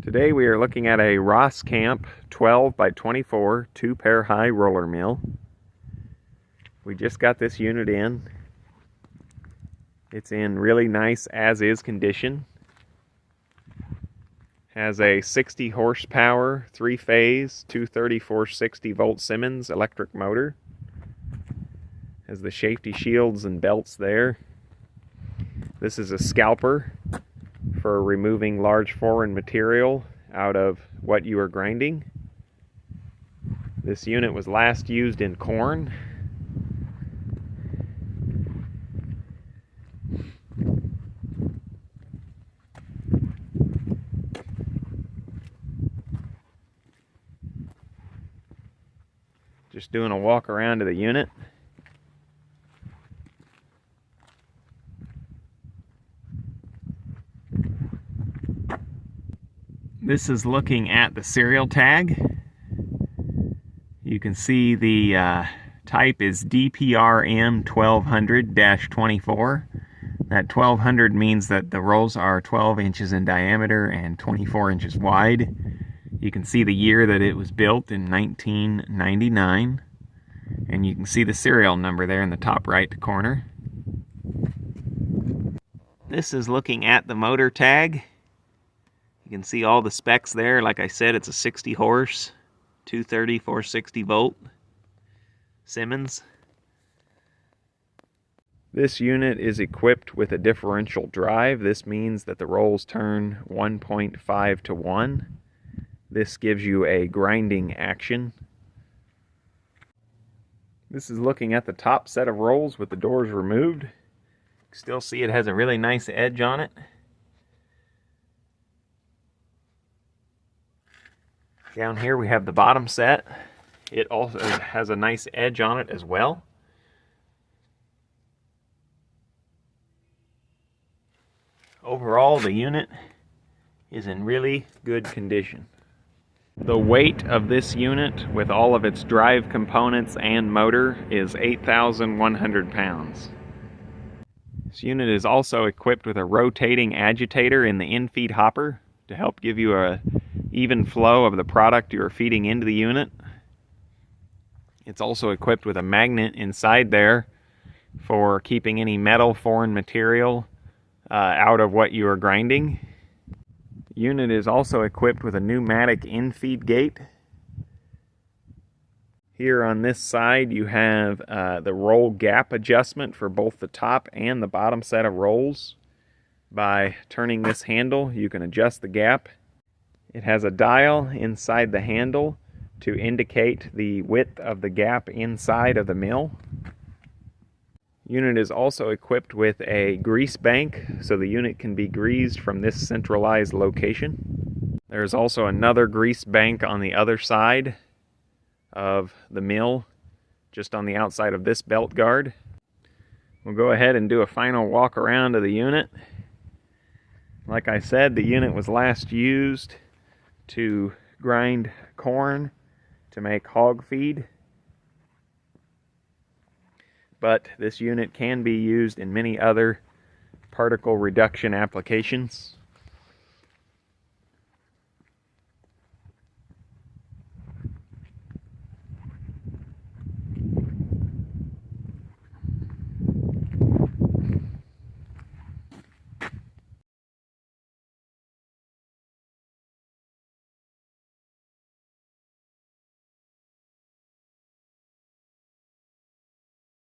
Today we are looking at a Roskamp 12 by 24 2-pair high roller mill. We just got this unit in. It's in really nice as-is condition. Has a 60 horsepower, 3-phase, 230/460 volt Siemens electric motor. Has the safety shields and belts there. This is a scalper for removing large foreign material out of what you are grinding. This unit was last used in corn. Just doing a walk around to the unit. This is looking at the serial tag. You can see the type is DPRM 1200-24. That 1200 means that the rolls are 12 inches in diameter and 24 inches wide. You can see the year that it was built in 1999. And you can see the serial number there in the top right corner. This is looking at the motor tag. You can see all the specs there. Like I said, it's a 60 horse, 230/460 volt Siemens. This unit is equipped with a differential drive. This means that the rolls turn 1.5 to 1. This gives you a grinding action. This is looking at the top set of rolls with the doors removed. You can still see it has a really nice edge on it. Down here we have the bottom set. It also has a nice edge on it as well. Overall, the unit is in really good condition. The weight of this unit, with all of its drive components and motor, is 8,100 pounds. This unit is also equipped with a rotating agitator in the in-feed hopper to help give you a even flow of the product you are feeding into the unit. It's also equipped with a magnet inside there for keeping any metal, foreign material out of what you are grinding. The unit is also equipped with a pneumatic in-feed gate. Here on this side you have the roll gap adjustment for both the top and the bottom set of rolls. By turning this handle, you can adjust the gap. It has a dial inside the handle to indicate the width of the gap inside of the mill. The unit is also equipped with a grease bank, so the unit can be greased from this centralized location. There's also another grease bank on the other side of the mill, just on the outside of this belt guard. We'll go ahead and do a final walk around of the unit. Like I said, the unit was last used to grind corn to make hog feed. But this unit can be used in many other particle reduction applications.